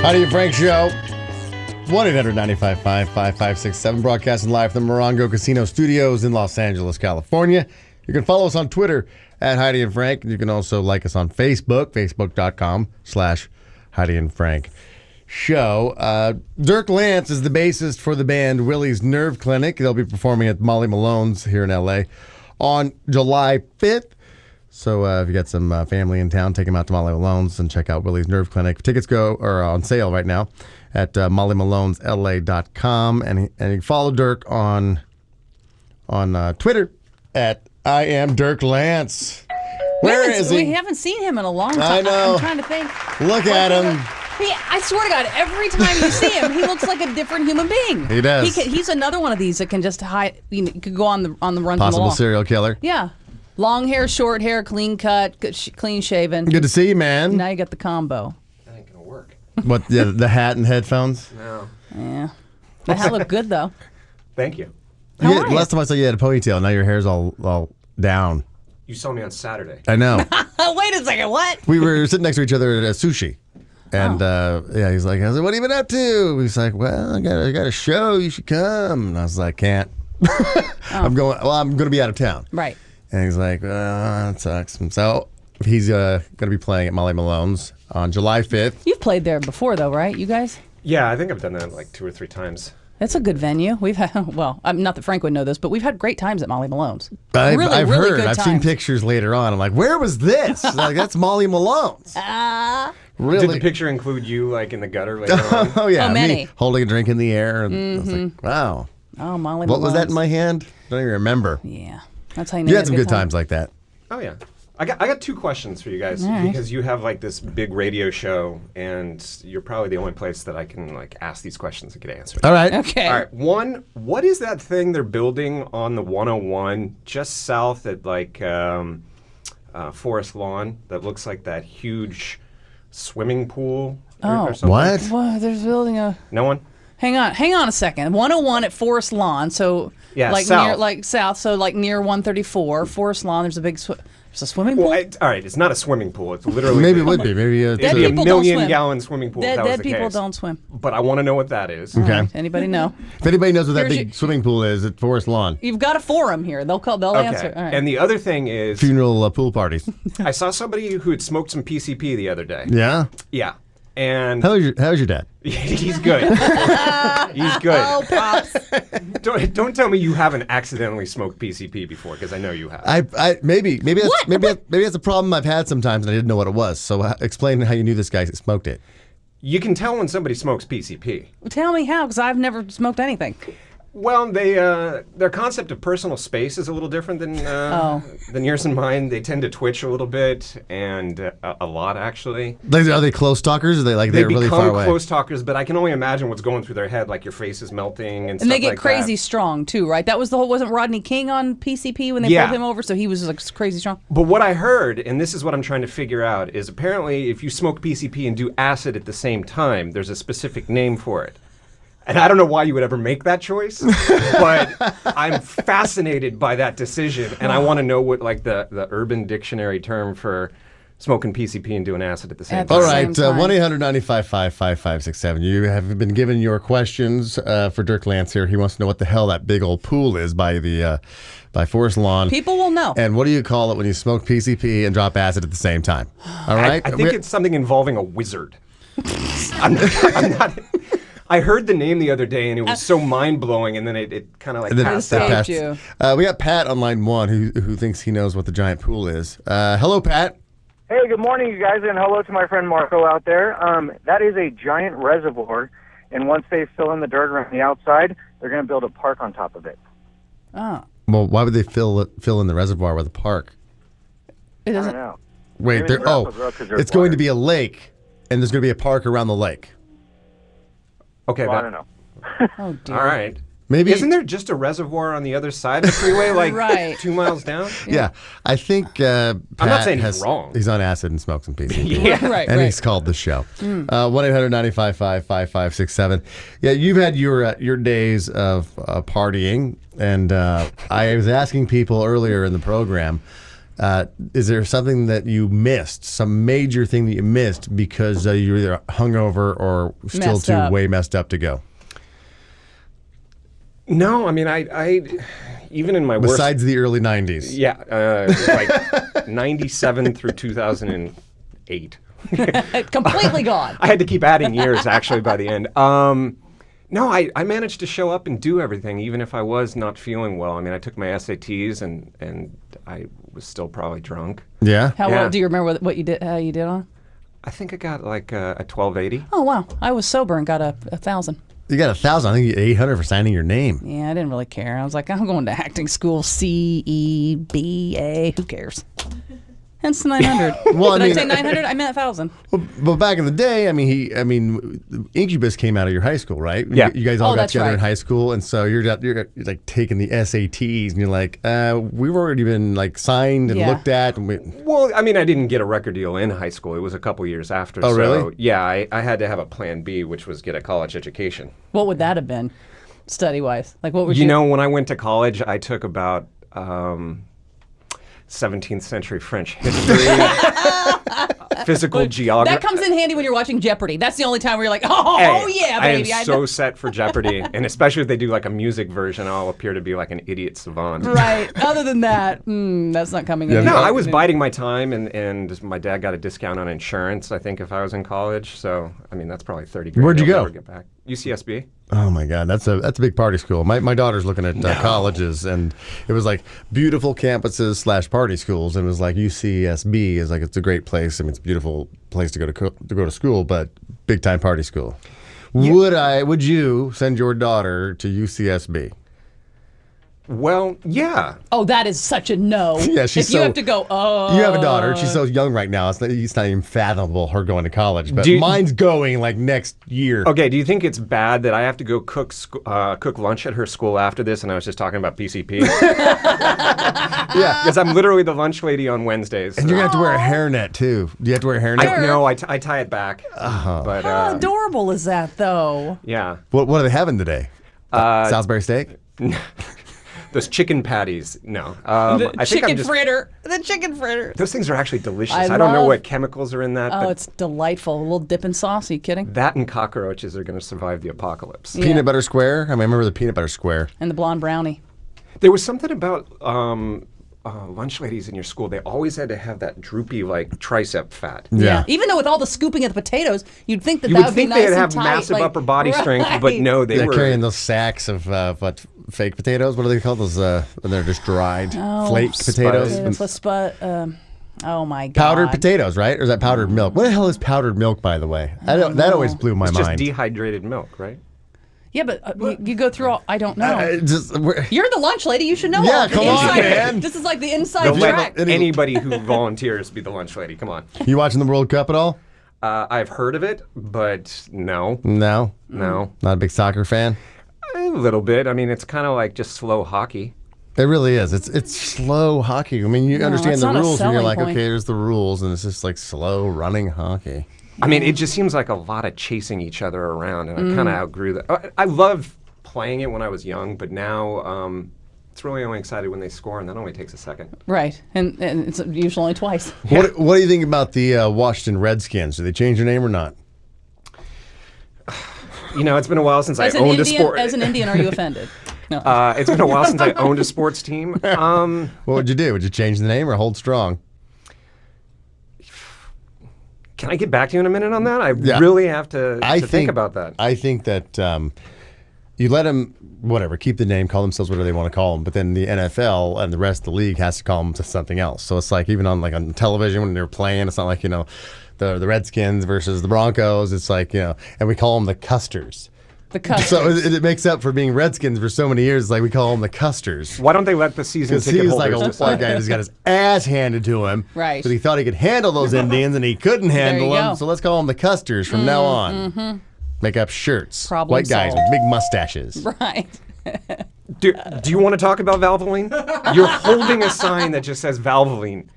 Heidi and Frank Show. 1-800-955-5567. Broadcasting live from the Morongo Casino Studios in Los Angeles, California. You can follow us on Twitter at Heidi and Frank. You can also like us on Facebook, facebook.com/Heidi and Frank Show. Dirk Lance is the bassist for the band Willie's Nerve Clinic. They'll be performing at Molly Malone's here in L.A. on July 5th. So if you got some family in town, take them out to Molly Malone's and check out Willie's Nerve Clinic. Tickets are on sale right now at mollymalonesla.com. And you can follow Dirk on Twitter at I am Dirk Lance. Where is he? We haven't seen him in a long time. I know. I'm trying to think. Look at him. I swear to God, every time you see him, he looks like a different human being. He does. He's another one of these that can just hide. You could go on the run from the law. Possible serial killer. Yeah. Long hair, short hair, clean cut, clean shaven. Good to see you, man. Now you got the combo. That ain't gonna work. What, the hat and headphones? No. Yeah. The hat looked good, though. Thank you. How are you? Last time I saw you had a ponytail. Now your hair's all down. You saw me on Saturday. I know. Wait a second, what? We were sitting next to each other at a sushi. And he's like, I was like, what have you been up to? He's like, well, I got a show. You should come. And I was like, can't. I'm going to be out of town. Right. And he's like, that sucks. And so he's going to be playing at Molly Malone's on July 5th. You've played there before, though, right? You guys? Yeah, I think I've done that like 2 or 3 times. That's a good venue. We've had, well, not that Frank would know this, but we've had great times at Molly Malone's. I've really heard. good I've seen times. pictures later on. I'm like, where was this? Like, that's Molly Malone's. Really? Did the picture include you like in the gutter later on? Oh, yeah. Oh, many. Me holding a drink in the air. And I was like, wow. Oh, Molly What was that Malone's. in my hand? Don't even remember. Yeah. That's how you know You you had some good times like that. Oh yeah. I got 2 questions for you guys because you have like this big radio show and you're probably the only place that I can like ask these questions and get answered. All right. Okay. All right. One, what is that thing they're building on the 101 just south at like Forest Lawn that looks like that huge swimming pool or something? What? Well, there's building a... No one? Hang on a second. 101 at Forest Lawn, so Yeah, like south. south, so like near 134. Forest Lawn, there's a big there's a swimming pool. Well, all right. It's not a swimming pool. It's literally Maybe it would be. Maybe it'd Dead be a people don't swim. million-gallon swimming pool. if that was Dead the people case. don't swim. But I want to know what that is. Okay. Anybody know? If anybody knows what that Here's big your- swimming pool is at Forest Lawn, You've got a forum here. They'll answer. All right. And the other thing is, funeral pool parties. I saw somebody who had smoked some PCP the other day. Yeah. Yeah. And How's your dad? he's good. He's good. Oh, pops. Don't tell me you haven't accidentally smoked PCP before, because I know you have. Maybe that's What? maybe that's a problem I've had sometimes and I didn't know what it was. So explain how you knew this guy smoked it. You can tell when somebody smokes PCP. Tell me how, because I've never smoked anything. Well, their concept of personal space is a little different than yours and mine. They tend to twitch a little bit, and a lot actually. Are they close talkers? Or they're really far become away? close talkers, but I can only imagine what's going through their head, like your face is melting and stuff And they get like crazy that. strong, too, right? That was the whole, wasn't Rodney King on PCP when they Yeah. pulled him over? So he was like crazy strong. But what I heard, and this is what I'm trying to figure out, is apparently if you smoke PCP and do acid at the same time, there's a specific name for it. And I don't know why you would ever make that choice, but I'm fascinated by that decision, and I want to know what like the Urban Dictionary term for smoking PCP and doing acid at the same At time. the All same right, time. 1-800-955-5567. You have been given your questions for Dirk Lance here. He wants to know what the hell that big old pool is by Forest Lawn. People will know. And what do you call it when you smoke PCP and drop acid at the same time? All right? I think it's something involving a wizard. I'm not. I heard the name the other day, and it was so mind-blowing, and then it kind of like passed Escaped out. you. We got Pat on line 1 who thinks he knows what the giant pool is. Hello, Pat. Hey, good morning, you guys, and hello to my friend Marco out there. That is a giant reservoir, and once they fill in the dirt around the outside, they're going to build a park on top of it. Oh. Well, why would they fill in the reservoir with a park? It I doesn't. don't know. Wait, Maybe the grass will grow 'cause there's it's going water. to be a lake, and there's going to be a park around the lake. Okay, Well, I that- don't know. Oh, dear. all right. Maybe Isn't there just a reservoir on the other side of the freeway, like Right. 2 miles down? Yeah, I think Pat not saying he's wrong. He's on acid and smokes some PCP. Yeah. Right, And right. he's called the show. 1-800-955-5567. Yeah, you've had your days of partying, and I was asking people earlier in the program, Is there something that you missed, some major thing that you missed because you were either hungover or still way messed up to go? No, I mean, I even in my besides the early 90s. Yeah, like 97 through 2008. Completely gone. I had to keep adding years actually by the end. No, I managed to show up and do everything, even if I was not feeling well. I mean, I took my SATs and I was still probably drunk. Yeah. How well do you remember what you did? How you did on? I think I got like a 1280. Oh wow! I was sober and got a 1,000. You got 1,000. I think you get 800 for signing your name. Yeah, I didn't really care. I was like, I'm going to acting school. C, E, B, A. Who cares? Hence the 900. Well, did I say 900? I meant 1,000. Well, but back in the day, I mean, Incubus came out of your high school, right? Yeah. You guys all got together right. in high school, and so you're like taking the SATs, and you're like, we've already been like signed and looked at. And well, I mean, I didn't get a record deal in high school. It was a couple years after. Oh, so, really? Yeah, I had to have a plan B, which was get a college education. What would that have been, study-wise? Like, what would you? You know, when I went to college, I took about 17th century French history, physical geography. That comes in handy when you're watching Jeopardy. That's the only time where you're like, oh yeah, baby. I am so set for Jeopardy, and especially if they do like a music version, I'll appear to be like an idiot savant. Right. Other than that, that's not coming in. No, I was biding my time, and my dad got a discount on insurance, I think, if I was in college. So, I mean, that's probably 30 grand. Where'd you go? Get back. UCSB. Oh my God, that's a big party school. My daughter's looking at colleges, and it was like beautiful campuses / party schools, and it was like UCSB is like, it's a great place. I mean, it's a beautiful place to go to school, but big time party school. Yeah. Would you send your daughter to UCSB? Well, yeah. Oh, that is such a no. Yeah, she's if you have to go, You have a daughter. She's so young right now. It's not even fathomable her going to college. But mine's going like next year. Okay, do you think it's bad that I have to go cook lunch at her school after this? And I was just talking about PCP. Yeah, because I'm literally the lunch lady on Wednesdays. And you're going to have to wear a hairnet, too. Do you have to wear a hairnet? No, I tie it back. But, how adorable is that, though? Yeah. What are they having today? Salisbury steak? Those chicken patties, no. The chicken fritter. Those things are actually delicious. I don't know love- what chemicals are in that. Oh, but it's delightful. A little dip and sauce. Are you kidding? that and cockroaches are going to survive the apocalypse. Yeah. Peanut butter square? I remember the peanut butter square. And the blonde brownie. There was something about lunch ladies in your school. They always had to have that droopy, like, tricep fat. Yeah. Even though with all the scooping of the potatoes, you'd think that You that would would be think nice they'd and have tight. massive like, upper body strength, but right. no, they They're were carrying those sacks of fake potatoes. What do they call those? When they're just dried flake potatoes. Oh my God. Powdered potatoes, right? Or is that powdered milk? What the hell is powdered milk, by the way? That always blew my It's mind. just dehydrated milk, right? Yeah, but you go through all. I don't know. We're- You're the lunch lady. You should know. Yeah, all the come on, inside. man. This is like the inside Don't track. let anybody who volunteers be the lunch lady. Come on. you watching the World Cup at all? I've heard of it, but no. No. No. Not a big soccer fan? A little bit. I mean, it's kind of like just slow hockey. It really is. It's slow hockey. I mean, you understand that's the not a rules, and you're selling like, point. okay, there's the rules, and it's just like slow running hockey. I mean, it just seems like a lot of chasing each other around, and I kind of outgrew that. I loved playing it when I was young, but now it's really only excited when they score, and that only takes a second. Right, and it's usually only twice. What do you think about the Washington Redskins? Do they change their name or not? You know, it's been a while since I owned a sport. As an Indian, are you offended? No. It's been a while since I owned a sports team. What would you do? Would you change the name or hold strong? Can I get back to you in a minute on that? I really have to think about that. I think that you let them, keep the name, call themselves whatever they want to call them, but then the NFL and the rest of the league has to call them to something else. So it's like even on television when they're playing, it's not like, the Redskins versus the Broncos. It's like, and we call them the Custers. The Custers. So it makes up for being Redskins for so many years. It's like we call them the Custers. Why don't they let the season Because ticket he's like holders a decide? white guy who's got his ass handed to him. Right. But he thought he could handle those Indians and he couldn't handle you them. go. So let's call them the Custers from now on. Make up shirts. Problem white guys solved. with big mustaches. Right. Do you want to talk about Valvoline? You're holding a sign that just says Valvoline.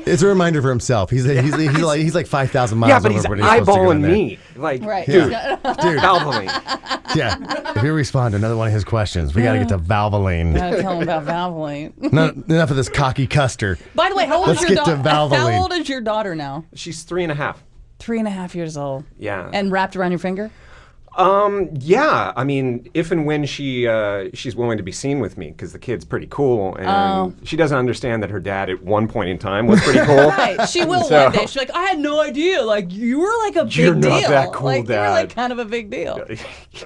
It's a reminder for himself. He's like 5,000 miles. Yeah, but over he's what supposed to go eyeballing in there. me. Like, Right. dude, Dude, Valvoline. yeah. If you respond to another one of his questions, we got to get to Valvoline. Gotta tell him about Valvoline. Enough of this cocky custer. By the way, how old Let's is your get to daughter? Valvoline. How old is your daughter now? She's 3.5. 3.5 years old. Yeah. And wrapped around your finger? Yeah. I mean, if and when she's willing to be seen with me, because the kid's pretty cool, and she doesn't understand that her dad at one point in time was pretty cool. Right. She will So- one day. She's like, I had no idea. Like, you were like a big You're not deal. that cool, like, you were like Dad. kind of a big deal.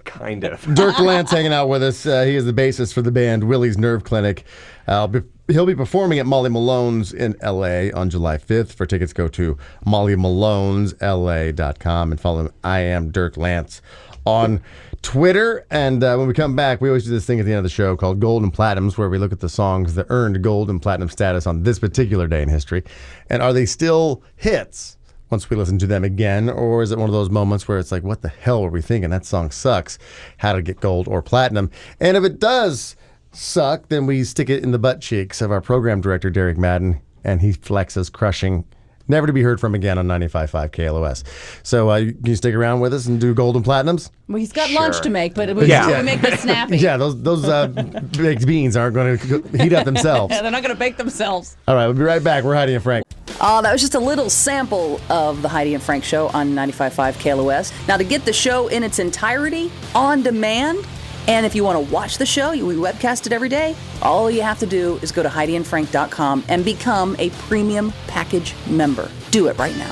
Kind of. Dirk Lance hanging out with us. He is the bassist for the band Willie's Nerve Clinic. He'll be performing at Molly Malone's in L.A. on July 5th. For tickets, go to mollymalonesla.com and follow him. I am Dirk Lance on Twitter. And when we come back, we always do this thing at the end of the show called Gold and Platinums, where we look at the songs that earned gold and platinum status on this particular day in history. And are they still hits once we listen to them again? Or is it one of those moments where it's like, what the hell were we thinking? That song sucks. How to get gold or platinum? And if it does suck, then we stick it in the butt cheeks of our program director, Derek Madden, and he flexes, crushing, never to be heard from again on 95.5 KLOS. So can you stick around with us and do gold and platinums? Well, he's got Sure. lunch to make, but we make this snappy. Yeah, those baked beans aren't going to heat up themselves. They're not going to bake themselves. All right, we'll be right back. We're Heidi and Frank. That was just a little sample of the Heidi and Frank show on 95.5 KLOS. Now, to get the show in its entirety, on demand, and if you want to watch the show, we webcast it every day, all you have to do is go to HeidiandFrank.com and become a premium package member. Do it right now.